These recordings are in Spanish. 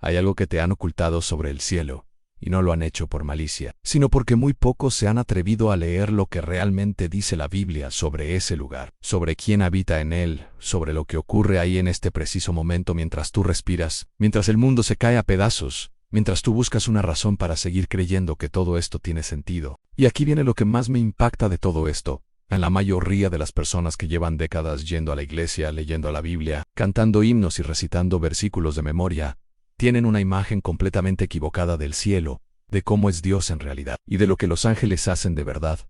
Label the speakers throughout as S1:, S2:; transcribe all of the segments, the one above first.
S1: Hay algo que te han ocultado sobre el cielo, y no lo han hecho por malicia, sino porque muy pocos se han atrevido a leer lo que realmente dice la Biblia sobre ese lugar, sobre quién habita en él, sobre lo que ocurre ahí en este preciso momento mientras tú respiras, mientras el mundo se cae a pedazos, mientras tú buscas una razón para seguir creyendo que todo esto tiene sentido. Y aquí viene lo que más me impacta de todo esto. En la mayoría de las personas que llevan décadas yendo a la iglesia, leyendo la Biblia, cantando himnos y recitando versículos de memoria, tienen una imagen completamente equivocada del cielo, de cómo es Dios en realidad, y de lo que los ángeles hacen de verdad,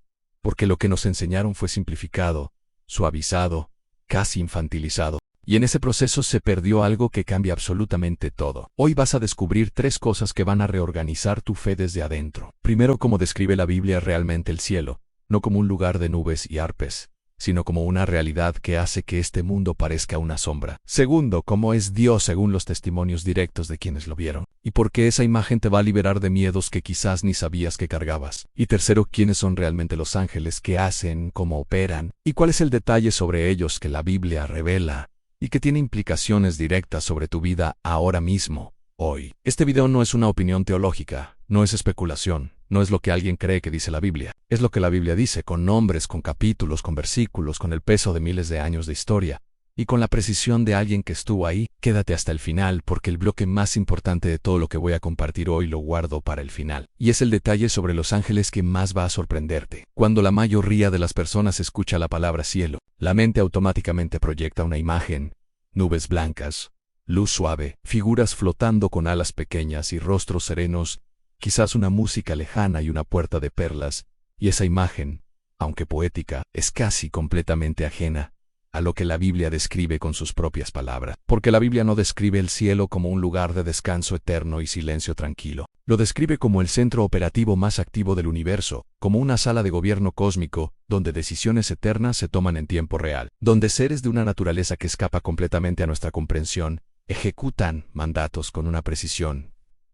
S1: porque lo que nos enseñaron fue simplificado, suavizado, casi infantilizado, y en ese proceso se perdió algo que cambia absolutamente todo. Hoy vas a descubrir 3 cosas que van a reorganizar tu fe desde adentro. Primero, cómo describe la Biblia realmente el cielo, no como un lugar de nubes y arpes, sino como una realidad que hace que este mundo parezca una sombra. Segundo, cómo es Dios según los testimonios directos de quienes lo vieron, y por qué esa imagen te va a liberar de miedos que quizás ni sabías que cargabas. Y tercero, quiénes son realmente los ángeles, qué hacen, cómo operan, y cuál es el detalle sobre ellos que la Biblia revela, y que tiene implicaciones directas sobre tu vida ahora mismo, hoy. Este video no es una opinión teológica, no es especulación. No es lo que alguien cree que dice la Biblia. Es lo que la Biblia dice, con nombres, con capítulos, con versículos, con el peso de miles de años de historia, y con la precisión de alguien que estuvo ahí. Quédate hasta el final, porque el bloque más importante de todo lo que voy a compartir hoy lo guardo para el final. Y es el detalle sobre los ángeles que más va a sorprenderte. Cuando la mayoría de las personas escucha la palabra cielo, la mente automáticamente proyecta una imagen: nubes blancas, luz suave, figuras flotando con alas pequeñas y rostros serenos, quizás una música lejana y una puerta de perlas, y esa imagen, aunque poética, es casi completamente ajena a lo que la Biblia describe con sus propias palabras. Porque la Biblia no describe el cielo como un lugar de descanso eterno y silencio tranquilo. Lo describe como el centro operativo más activo del universo, como una sala de gobierno cósmico, donde decisiones eternas se toman en tiempo real, donde seres de una naturaleza que escapa completamente a nuestra comprensión ejecutan mandatos con una precisión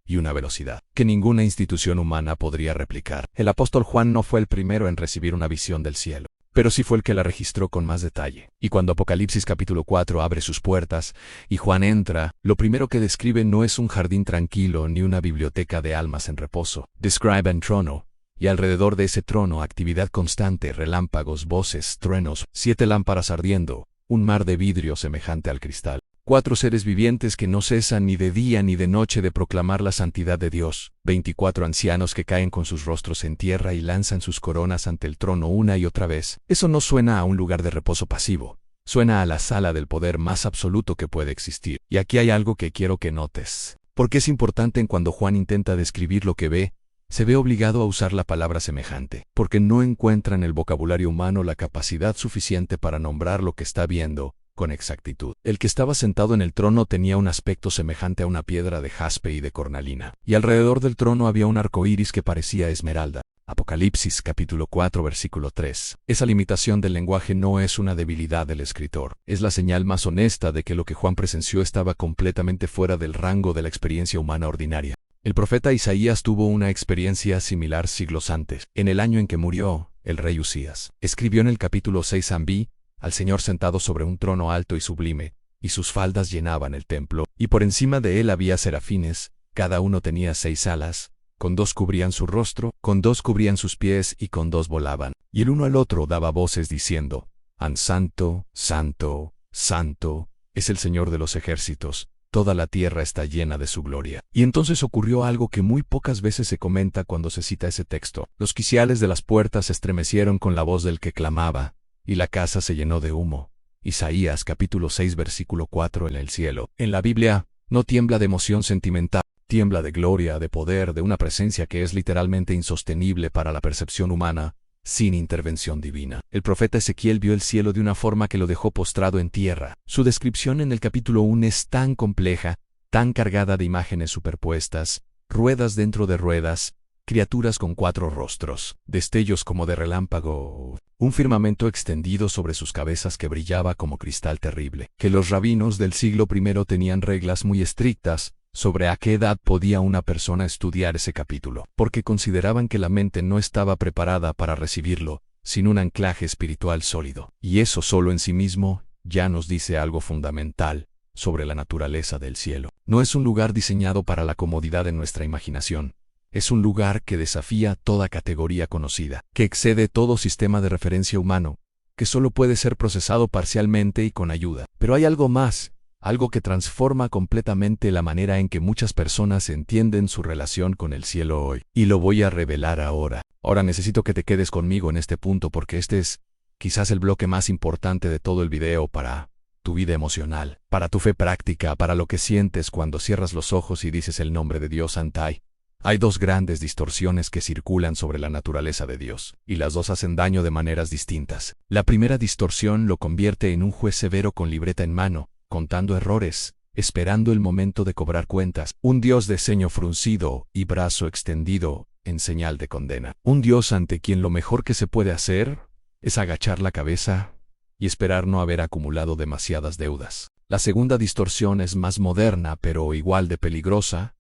S1: y una velocidad que ninguna institución humana podría replicar. El apóstol Juan no fue el primero en recibir una visión del cielo, pero sí fue el que la registró con más detalle. Y cuando Apocalipsis capítulo 4 abre sus puertas y Juan entra, lo primero que describe no es un jardín tranquilo ni una biblioteca de almas en reposo. Describe un trono, y alrededor de ese trono actividad constante, relámpagos, voces, truenos, 7 lámparas ardiendo, un mar de vidrio semejante al cristal. 4 seres vivientes que no cesan ni de día ni de noche de proclamar la santidad de Dios. 24 ancianos que caen con sus rostros en tierra y lanzan sus coronas ante el trono una y otra vez. Eso no suena a un lugar de reposo pasivo. Suena a la sala del poder más absoluto que puede existir. Y aquí hay algo que quiero que notes. Porque es importante en cuando Juan intenta describir lo que ve, se ve obligado a usar la palabra semejante. Porque no encuentra en el vocabulario humano la capacidad suficiente para nombrar lo que está viendo con exactitud. El que estaba sentado en el trono tenía un aspecto semejante a una piedra de jaspe y de cornalina, y alrededor del trono había un arco iris que parecía esmeralda. Apocalipsis capítulo 4 versículo 3. Esa limitación del lenguaje no es una debilidad del escritor, es la señal más honesta de que lo que Juan presenció estaba completamente fuera del rango de la experiencia humana ordinaria. El profeta Isaías tuvo una experiencia similar siglos antes, en el año en que murió el rey Usías. Escribió en el capítulo 6 vi al Señor sentado sobre un trono alto y sublime, y sus faldas llenaban el templo, y por encima de él había serafines, cada uno tenía 6 alas, con 2 cubrían su rostro, con 2 cubrían sus pies y con 2 volaban, y el uno al otro daba voces diciendo: An santo, santo, santo, es el Señor de los ejércitos, toda la tierra está llena de su gloria. Y entonces ocurrió algo que muy pocas veces se comenta cuando se cita ese texto. Los quiciales de las puertas se estremecieron con la voz del que clamaba, y la casa se llenó de humo. Isaías capítulo 6 versículo 4. En el cielo, en la Biblia, no tiembla de emoción sentimental, tiembla de gloria, de poder, de una presencia que es literalmente insostenible para la percepción humana, sin intervención divina. El profeta Ezequiel vio el cielo de una forma que lo dejó postrado en tierra. Su descripción en el capítulo 1 es tan compleja, tan cargada de imágenes superpuestas, ruedas dentro de ruedas, criaturas con 4 rostros, destellos como de relámpago, un firmamento extendido sobre sus cabezas que brillaba como cristal terrible, que los rabinos del siglo I tenían reglas muy estrictas sobre a qué edad podía una persona estudiar ese capítulo, porque consideraban que la mente no estaba preparada para recibirlo, sin un anclaje espiritual sólido. Y eso solo en sí mismo ya nos dice algo fundamental sobre la naturaleza del cielo. No es un lugar diseñado para la comodidad de nuestra imaginación. Es un lugar que desafía toda categoría conocida, que excede todo sistema de referencia humano, que solo puede ser procesado parcialmente y con ayuda. Pero hay algo más, algo que transforma completamente la manera en que muchas personas entienden su relación con el cielo hoy. Y lo voy a revelar ahora. Ahora necesito que te quedes conmigo en este punto porque este es quizás el bloque más importante de todo el video para tu vida emocional, para tu fe práctica, para lo que sientes cuando cierras los ojos y dices el nombre de Dios Antai. Hay dos grandes distorsiones que circulan sobre la naturaleza de Dios, y las dos hacen daño de maneras distintas. La primera distorsión lo convierte en un juez severo con libreta en mano, contando errores, esperando el momento de cobrar cuentas. Un Dios de ceño fruncido y brazo extendido en señal de condena. Un Dios ante quien lo mejor que se puede hacer es agachar la cabeza y esperar no haber acumulado demasiadas deudas. La segunda distorsión es más moderna, pero igual de peligrosa.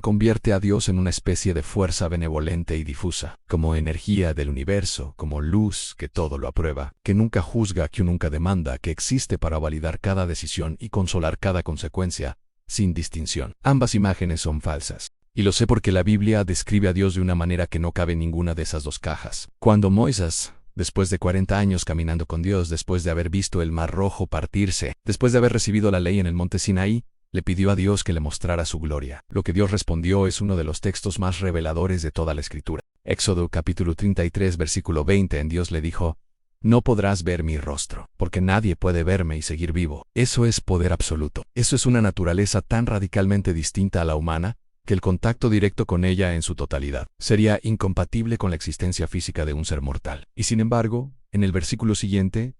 S1: Convierte a Dios en una especie de fuerza benevolente y difusa, como energía del universo, como luz que todo lo aprueba, que nunca juzga, que nunca demanda, que existe para validar cada decisión y consolar cada consecuencia, sin distinción. Ambas imágenes son falsas. Y lo sé porque la Biblia describe a Dios de una manera que no cabe en ninguna de esas dos cajas. Cuando Moisés, después de 40 años caminando con Dios, después de haber visto el Mar Rojo partirse, después de haber recibido la ley en el monte Sinaí, le pidió a Dios que le mostrara su gloria. Lo que Dios respondió es uno de los textos más reveladores de toda la Escritura. Éxodo capítulo 33 versículo 20. En Dios le dijo: no podrás ver mi rostro, porque nadie puede verme y seguir vivo. Eso es poder absoluto. Eso es una naturaleza tan radicalmente distinta a la humana, que el contacto directo con ella en su totalidad sería incompatible con la existencia física de un ser mortal. Y sin embargo, en el versículo siguiente,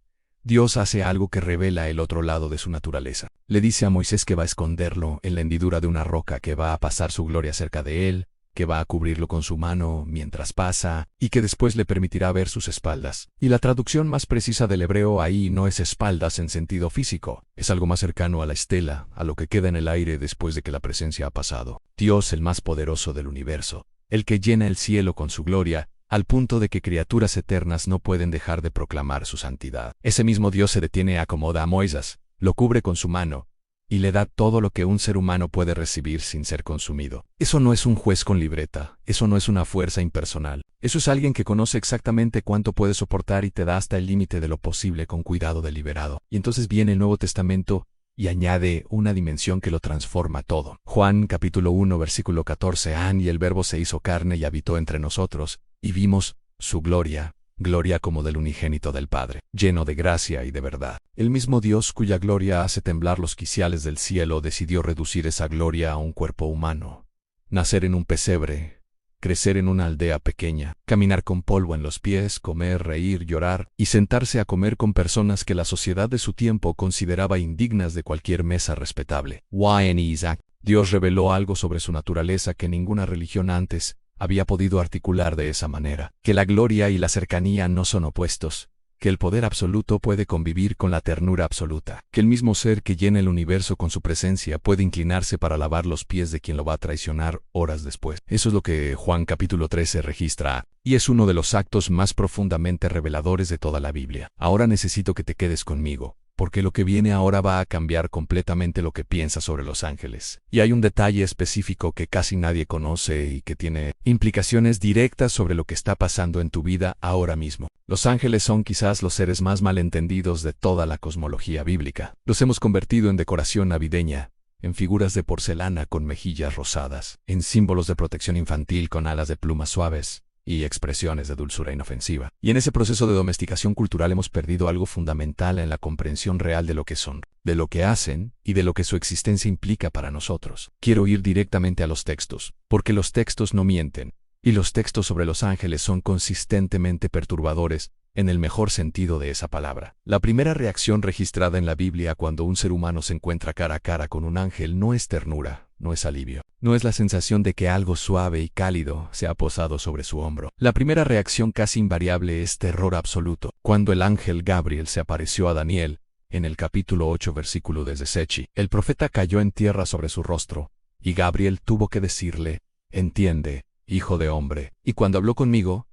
S1: Dios hace algo que revela el otro lado de su naturaleza. Le dice a Moisés que va a esconderlo en la hendidura de una roca, que va a pasar su gloria cerca de él, que va a cubrirlo con su mano mientras pasa, y que después le permitirá ver sus espaldas. Y la traducción más precisa del hebreo ahí no es espaldas en sentido físico, es algo más cercano a la estela, a lo que queda en el aire después de que la presencia ha pasado. Dios, el más poderoso del universo, el que llena el cielo con su gloria, al punto de que criaturas eternas no pueden dejar de proclamar su santidad. Ese mismo Dios se detiene y acomoda a Moisés, lo cubre con su mano, y le da todo lo que un ser humano puede recibir sin ser consumido. Eso no es un juez con libreta, eso no es una fuerza impersonal. Eso es alguien que conoce exactamente cuánto puede soportar y te da hasta el límite de lo posible con cuidado deliberado. Y entonces viene el Nuevo Testamento y añade una dimensión que lo transforma todo. Juan capítulo 1 versículo 14. Y el Verbo se hizo carne y habitó entre nosotros, y vimos su gloria, gloria como del unigénito del Padre, lleno de gracia y de verdad. El mismo Dios cuya gloria hace temblar los quiciales del cielo decidió reducir esa gloria a un cuerpo humano, nacer en un pesebre, crecer en una aldea pequeña, caminar con polvo en los pies, comer, reír, llorar, y sentarse a comer con personas que la sociedad de su tiempo consideraba indignas de cualquier mesa respetable. Isaac, Dios reveló algo sobre su naturaleza que ninguna religión antes había podido articular de esa manera, que la gloria y la cercanía no son opuestos, que el poder absoluto puede convivir con la ternura absoluta, que el mismo ser que llena el universo con su presencia puede inclinarse para lavar los pies de quien lo va a traicionar horas después. Eso es lo que Juan capítulo 13 registra, y es uno de los actos más profundamente reveladores de toda la Biblia. Ahora necesito que te quedes conmigo, porque lo que viene ahora va a cambiar completamente lo que piensas sobre los ángeles. Y hay un detalle específico que casi nadie conoce y que tiene implicaciones directas sobre lo que está pasando en tu vida ahora mismo. Los ángeles son quizás los seres más malentendidos de toda la cosmología bíblica. Los hemos convertido en decoración navideña, en figuras de porcelana con mejillas rosadas, en símbolos de protección infantil con alas de plumas suaves, y expresiones de dulzura inofensiva. Y en ese proceso de domesticación cultural hemos perdido algo fundamental en la comprensión real de lo que son, de lo que hacen y de lo que su existencia implica para nosotros. Quiero ir directamente a los textos, porque los textos no mienten, y los textos sobre los ángeles son consistentemente perturbadores, en el mejor sentido de esa palabra. La primera reacción registrada en la Biblia cuando un ser humano se encuentra cara a cara con un ángel no es ternura, no es alivio. No es la sensación de que algo suave y cálido se ha posado sobre su hombro. La primera reacción casi invariable es terror absoluto. Cuando el ángel Gabriel se apareció a Daniel, en el capítulo 8 versículo desde Sechi, el profeta cayó en tierra sobre su rostro, y Gabriel tuvo que decirle: entiende, hijo de hombre. Y cuando habló conmigo,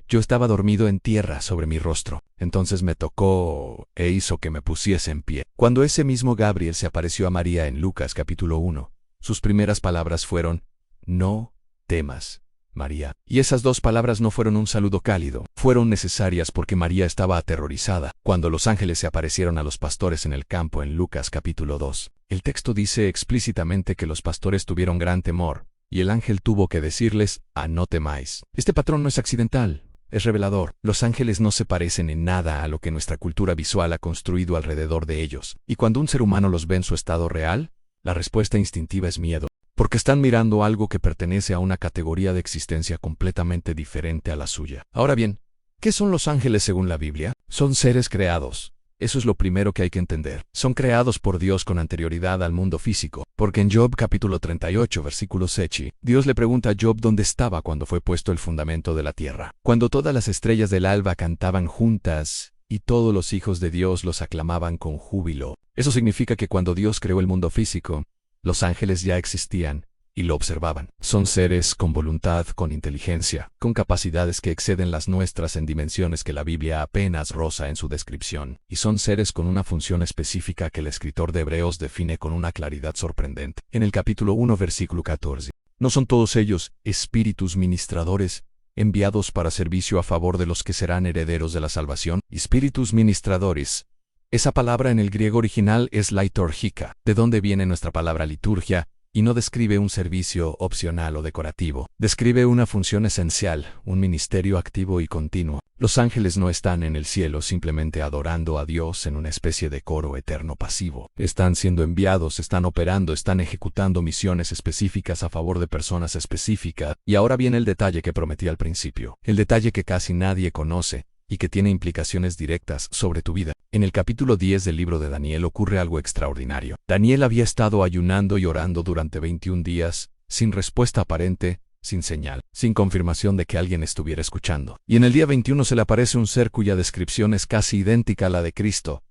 S1: Yo estaba dormido en tierra sobre mi rostro. Entonces me tocó e hizo que me pusiese en pie. Cuando ese mismo Gabriel se apareció a María en Lucas capítulo 1, sus primeras palabras fueron: no temas, María. Y esas dos palabras no fueron un saludo cálido, fueron necesarias porque María estaba aterrorizada. Cuando los ángeles se aparecieron a los pastores en el campo en Lucas capítulo 2, el texto dice explícitamente que los pastores tuvieron gran temor, y el ángel tuvo que decirles: no temáis. Este patrón no es accidental, es revelador. Los ángeles no se parecen en nada a lo que nuestra cultura visual ha construido alrededor de ellos, y cuando un ser humano los ve en su estado real, la respuesta instintiva es miedo, porque están mirando algo que pertenece a una categoría de existencia completamente diferente a la suya. Ahora bien, ¿qué son los ángeles según la Biblia? Son seres creados. Eso es lo primero que hay que entender. Son creados por Dios con anterioridad al mundo físico, porque en Job capítulo 38, versículo 7, Dios le pregunta a Job dónde estaba cuando fue puesto el fundamento de la tierra. Cuando todas las estrellas del alba cantaban juntas, y todos los hijos de Dios los aclamaban con júbilo. Eso significa que cuando Dios creó el mundo físico, los ángeles ya existían y lo observaban. Son seres con voluntad, con inteligencia, con capacidades que exceden las nuestras en dimensiones que la Biblia apenas roza en su descripción, y son seres con una función específica que el escritor de Hebreos define con una claridad sorprendente. En el capítulo 1, versículo 14, ¿no son todos ellos espíritus ministradores, enviados para servicio a favor de los que serán herederos de la salvación? Espíritus ministradores. Esa palabra en el griego original es liturgica, de donde viene nuestra palabra liturgia, y no describe un servicio opcional o decorativo. Describe una función esencial, un ministerio activo y continuo. Los ángeles no están en el cielo simplemente adorando a Dios en una especie de coro eterno pasivo. Están siendo enviados, están operando, están ejecutando misiones específicas a favor de personas específicas. Y ahora viene el detalle que prometí al principio, el detalle que casi nadie conoce, y que tiene implicaciones directas sobre tu vida. En el capítulo 10 del libro de Daniel ocurre algo extraordinario. Daniel había estado ayunando y orando durante 21 días, sin respuesta aparente, sin señal, sin confirmación de que alguien estuviera escuchando. Y en el día 21 se le aparece un ser cuya descripción es casi idéntica a la de Cristo,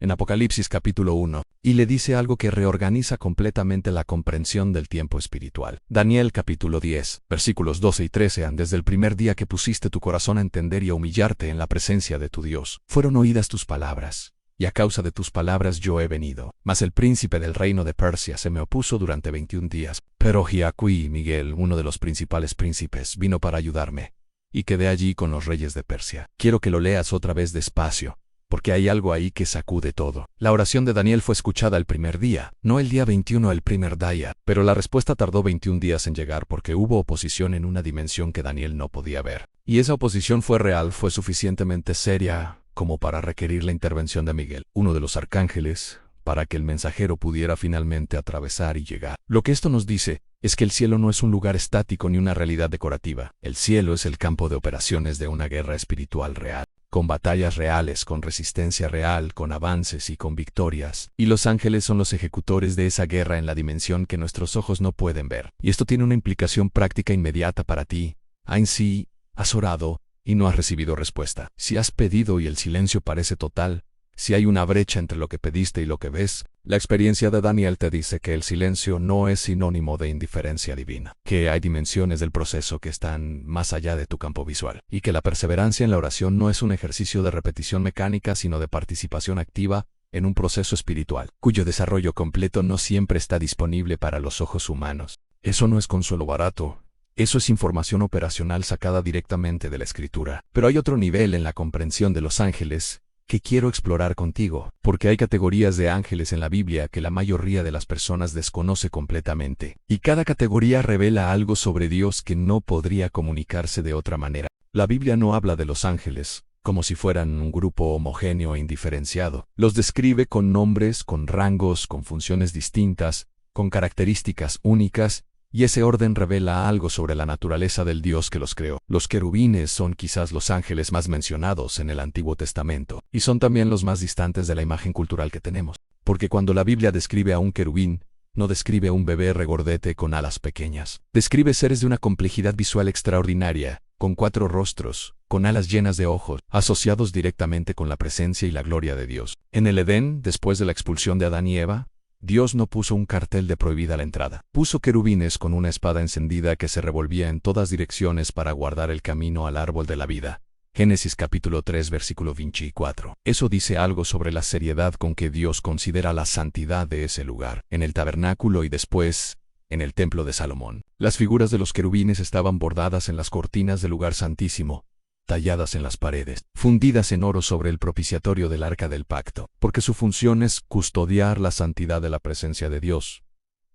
S1: en Apocalipsis capítulo 1, y le dice algo que reorganiza completamente la comprensión del tiempo espiritual. Daniel capítulo 10, versículos 12 y 13. Desde el primer día que pusiste tu corazón a entender y a humillarte en la presencia de tu Dios, fueron oídas tus palabras, y a causa de tus palabras yo he venido. Mas el príncipe del reino de Persia se me opuso durante 21 días. Pero Giacuí Miguel, uno de los principales príncipes, vino para ayudarme, y quedé allí con los reyes de Persia. Quiero que lo leas otra vez despacio, porque hay algo ahí que sacude todo. La oración de Daniel fue escuchada el primer día, no el día 21 el primer día, pero la respuesta tardó 21 días en llegar porque hubo oposición en una dimensión que Daniel no podía ver. Y esa oposición fue real, fue suficientemente seria como para requerir la intervención de Miguel, uno de los arcángeles, para que el mensajero pudiera finalmente atravesar y llegar. Lo que esto nos dice es que el cielo no es un lugar estático ni una realidad decorativa. El cielo es el campo de operaciones de una guerra espiritual real, con batallas reales, con resistencia real, con avances y con victorias. Y los ángeles son los ejecutores de esa guerra en la dimensión que nuestros ojos no pueden ver. Y esto tiene una implicación práctica inmediata para ti. Sí, has orado y no has recibido respuesta. Si has pedido y el silencio parece total, si hay una brecha entre lo que pediste y lo que ves, la experiencia de Daniel te dice que el silencio no es sinónimo de indiferencia divina, que hay dimensiones del proceso que están más allá de tu campo visual, y que la perseverancia en la oración no es un ejercicio de repetición mecánica sino de participación activa en un proceso espiritual, cuyo desarrollo completo no siempre está disponible para los ojos humanos. Eso no es consuelo barato. Eso es información operacional sacada directamente de la Escritura. Pero hay otro nivel en la comprensión de los ángeles que quiero explorar contigo, porque hay categorías de ángeles en la Biblia que la mayoría de las personas desconoce completamente, y cada categoría revela algo sobre Dios que no podría comunicarse de otra manera. La Biblia no habla de los ángeles como si fueran un grupo homogéneo e indiferenciado. Los describe con nombres, con rangos, con funciones distintas, con características únicas, y ese orden revela algo sobre la naturaleza del Dios que los creó. Los querubines son quizás los ángeles más mencionados en el Antiguo Testamento, y son también los más distantes de la imagen cultural que tenemos. Porque cuando la Biblia describe a un querubín, no describe a un bebé regordete con alas pequeñas. Describe seres de una complejidad visual extraordinaria, con 4 rostros, con alas llenas de ojos, asociados directamente con la presencia y la gloria de Dios. En el Edén, después de la expulsión de Adán y Eva, Dios no puso un cartel de prohibida la entrada. Puso querubines con una espada encendida que se revolvía en todas direcciones para guardar el camino al árbol de la vida. Génesis capítulo 3 versículo 24. Eso dice algo sobre la seriedad con que Dios considera la santidad de ese lugar, en el tabernáculo y después en el templo de Salomón. Las figuras de los querubines estaban bordadas en las cortinas del lugar santísimo, talladas en las paredes, fundidas en oro sobre el propiciatorio del arca del pacto, porque su función es custodiar la santidad de la presencia de Dios.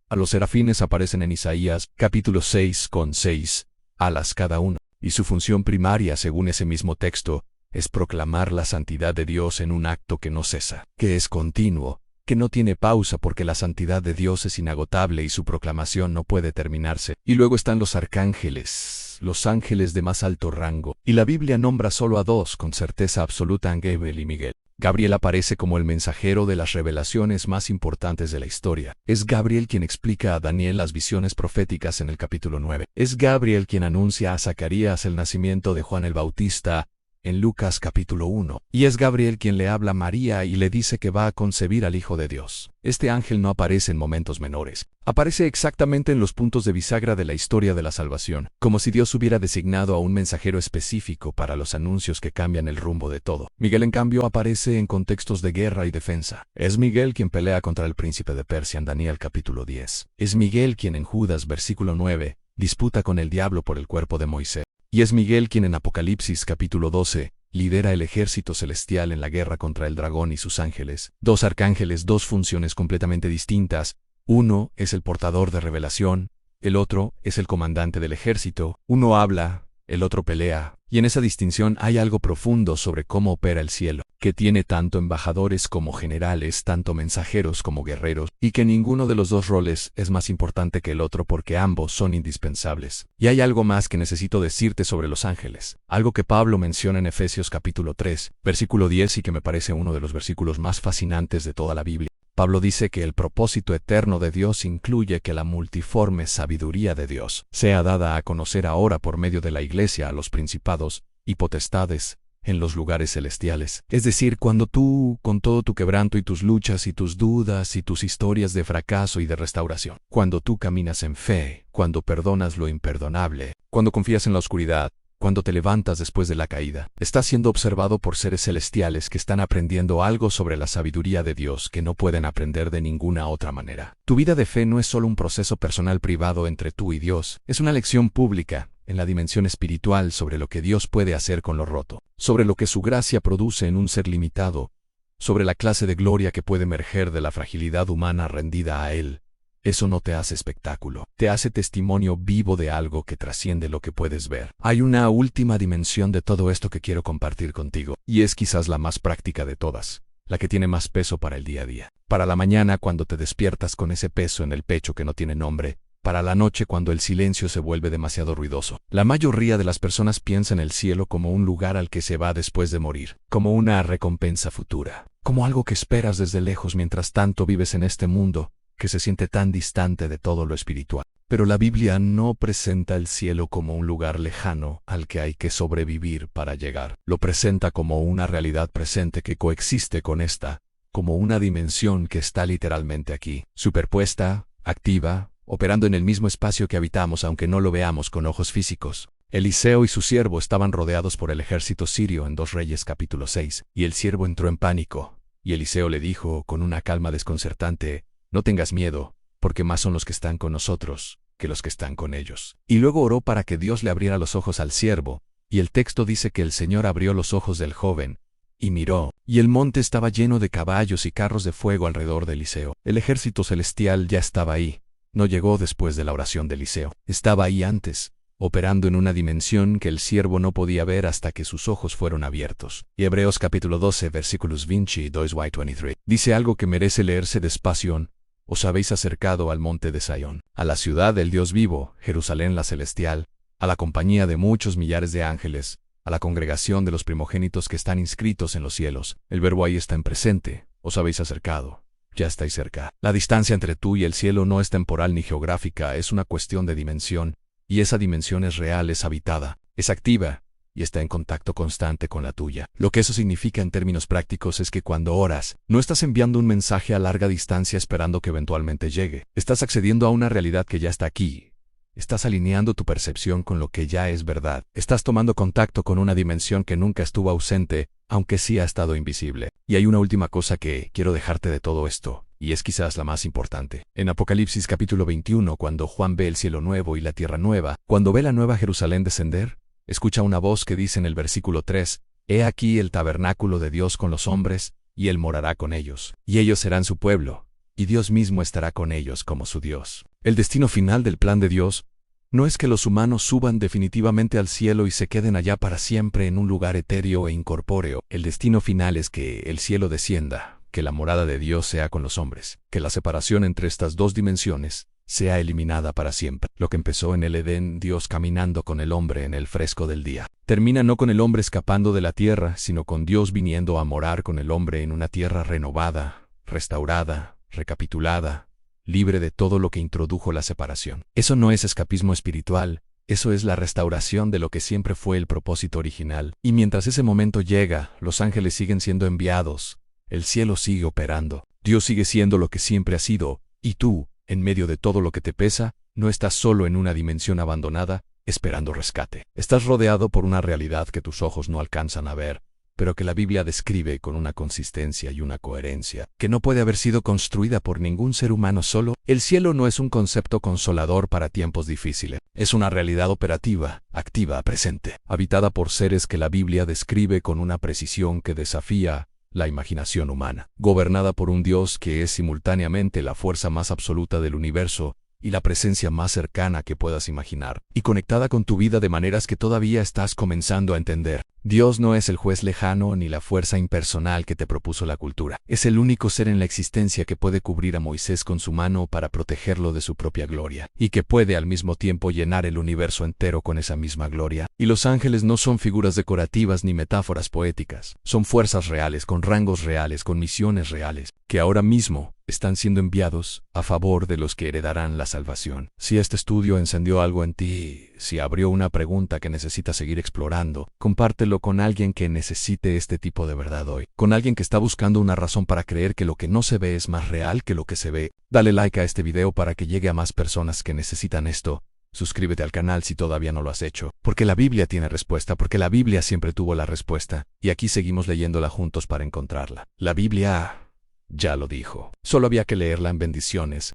S1: A los serafines aparecen en Isaías capítulo 6 con 6 alas cada uno. Y su función primaria, según ese mismo texto, es proclamar la santidad de Dios en un acto que no cesa, que es continuo, que no tiene pausa porque la santidad de Dios es inagotable y su proclamación no puede terminarse. Y luego están los arcángeles, los ángeles de más alto rango, y la Biblia nombra solo a dos con certeza absoluta: Gabriel y Miguel. Gabriel aparece como el mensajero de las revelaciones más importantes de la historia. Es Gabriel quien explica a Daniel las visiones proféticas en el capítulo 9. Es Gabriel quien anuncia a Zacarías el nacimiento de Juan el Bautista en Lucas capítulo 1. Y es Gabriel quien le habla a María y le dice que va a concebir al Hijo de Dios. Este ángel no aparece en momentos menores. Aparece exactamente en los puntos de bisagra de la historia de la salvación, como si Dios hubiera designado a un mensajero específico para los anuncios que cambian el rumbo de todo. Miguel, en cambio, aparece en contextos de guerra y defensa. Es Miguel quien pelea contra el príncipe de Persia en Daniel capítulo 10. Es Miguel quien en Judas versículo 9 disputa con el diablo por el cuerpo de Moisés. Y es Miguel quien en Apocalipsis capítulo 12 lidera el ejército celestial en la guerra contra el dragón y sus ángeles. Dos arcángeles, dos funciones completamente distintas. Uno es el portador de revelación, el otro es el comandante del ejército. Uno habla, el otro pelea. Y en esa distinción hay algo profundo sobre cómo opera el cielo, que tiene tanto embajadores como generales, tanto mensajeros como guerreros, y que ninguno de los dos roles es más importante que el otro porque ambos son indispensables. Y hay algo más que necesito decirte sobre los ángeles, algo que Pablo menciona en Efesios capítulo 3, versículo 10 y que me parece uno de los versículos más fascinantes de toda la Biblia. Pablo dice que el propósito eterno de Dios incluye que la multiforme sabiduría de Dios sea dada a conocer ahora por medio de la Iglesia a los principados y potestades en los lugares celestiales. Es decir, cuando tú, con todo tu quebranto y tus luchas y tus dudas y tus historias de fracaso y de restauración, cuando tú caminas en fe, cuando perdonas lo imperdonable, cuando confías en la oscuridad, cuando te levantas después de la caída, estás siendo observado por seres celestiales que están aprendiendo algo sobre la sabiduría de Dios que no pueden aprender de ninguna otra manera. Tu vida de fe no es solo un proceso personal privado entre tú y Dios, es una lección pública en la dimensión espiritual sobre lo que Dios puede hacer con lo roto, sobre lo que su gracia produce en un ser limitado, sobre la clase de gloria que puede emerger de la fragilidad humana rendida a Él. Eso no te hace espectáculo, te hace testimonio vivo de algo que trasciende lo que puedes ver. Hay una última dimensión de todo esto que quiero compartir contigo, y es quizás la más práctica de todas, la que tiene más peso para el día a día. Para la mañana cuando te despiertas con ese peso en el pecho que no tiene nombre, para la noche cuando el silencio se vuelve demasiado ruidoso. La mayoría de las personas piensa en el cielo como un lugar al que se va después de morir, como una recompensa futura, como algo que esperas desde lejos mientras tanto vives en este mundo que se siente tan distante de todo lo espiritual. Pero la Biblia no presenta el cielo como un lugar lejano al que hay que sobrevivir para llegar. Lo presenta como una realidad presente que coexiste con esta, como una dimensión que está literalmente aquí, superpuesta, activa, operando en el mismo espacio que habitamos aunque no lo veamos con ojos físicos. Eliseo y su siervo estaban rodeados por el ejército sirio en 2 Reyes capítulo 6, y el siervo entró en pánico, y Eliseo le dijo con una calma desconcertante: no tengas miedo, porque más son los que están con nosotros que los que están con ellos. Y luego oró para que Dios le abriera los ojos al siervo, y el texto dice que el Señor abrió los ojos del joven, y miró, y el monte estaba lleno de caballos y carros de fuego alrededor de Eliseo. El ejército celestial ya estaba ahí, no llegó después de la oración de Eliseo, estaba ahí antes, operando en una dimensión que el siervo no podía ver hasta que sus ojos fueron abiertos. Y Hebreos capítulo 12 versículos 22-23 dice algo que merece leerse despacio. Os habéis acercado al monte de Sayón, a la ciudad del Dios vivo, Jerusalén la celestial, a la compañía de muchos millares de ángeles, a la congregación de los primogénitos que están inscritos en los cielos. El verbo ahí está en presente, os habéis acercado, ya estáis cerca. La distancia entre tú y el cielo no es temporal ni geográfica, es una cuestión de dimensión, y esa dimensión es real, es habitada, es activa, y está en contacto constante con la tuya. Lo que eso significa en términos prácticos es que cuando oras, no estás enviando un mensaje a larga distancia esperando que eventualmente llegue. Estás accediendo a una realidad que ya está aquí. Estás alineando tu percepción con lo que ya es verdad. Estás tomando contacto con una dimensión que nunca estuvo ausente, aunque sí ha estado invisible. Y hay una última cosa que quiero dejarte de todo esto, y es quizás la más importante. En Apocalipsis capítulo 21, cuando Juan ve el cielo nuevo y la tierra nueva, cuando ve la nueva Jerusalén descender, escucha una voz que dice en el versículo 3, «He aquí el tabernáculo de Dios con los hombres, y Él morará con ellos, y ellos serán su pueblo, y Dios mismo estará con ellos como su Dios». El destino final del plan de Dios no es que los humanos suban definitivamente al cielo y se queden allá para siempre en un lugar etéreo e incorpóreo. El destino final es que el cielo descienda, que la morada de Dios sea con los hombres, que la separación entre estas dos dimensiones sea eliminada para siempre. Lo que empezó en el Edén, Dios caminando con el hombre en el fresco del día, termina no con el hombre escapando de la tierra, sino con Dios viniendo a morar con el hombre en una tierra renovada, restaurada, recapitulada, libre de todo lo que introdujo la separación. Eso no es escapismo espiritual, eso es la restauración de lo que siempre fue el propósito original. Y mientras ese momento llega, los ángeles siguen siendo enviados, el cielo sigue operando, Dios sigue siendo lo que siempre ha sido, y tú, en medio de todo lo que te pesa, no estás solo en una dimensión abandonada, esperando rescate. Estás rodeado por una realidad que tus ojos no alcanzan a ver, pero que la Biblia describe con una consistencia y una coherencia que no puede haber sido construida por ningún ser humano solo. El cielo no es un concepto consolador para tiempos difíciles, es una realidad operativa, activa, presente, habitada por seres que la Biblia describe con una precisión que desafía la imaginación humana, gobernada por un Dios que es simultáneamente la fuerza más absoluta del universo y la presencia más cercana que puedas imaginar, y conectada con tu vida de maneras que todavía estás comenzando a entender. Dios no es el juez lejano ni la fuerza impersonal que te propuso la cultura. Es el único ser en la existencia que puede cubrir a Moisés con su mano para protegerlo de su propia gloria, y que puede al mismo tiempo llenar el universo entero con esa misma gloria. Y los ángeles no son figuras decorativas ni metáforas poéticas, son fuerzas reales, con rangos reales, con misiones reales, que ahora mismo están siendo enviados a favor de los que heredarán la salvación. Si este estudio encendió algo en ti, si abrió una pregunta que necesitas seguir explorando, compártelo con alguien que necesite este tipo de verdad hoy, con alguien que está buscando una razón para creer que lo que no se ve es más real que lo que se ve. Dale like a este video para que llegue a más personas que necesitan esto. Suscríbete al canal si todavía no lo has hecho, porque la Biblia tiene respuesta, porque la Biblia siempre tuvo la respuesta, y aquí seguimos leyéndola juntos para encontrarla. La Biblia ya lo dijo. Solo había que leerla en bendiciones.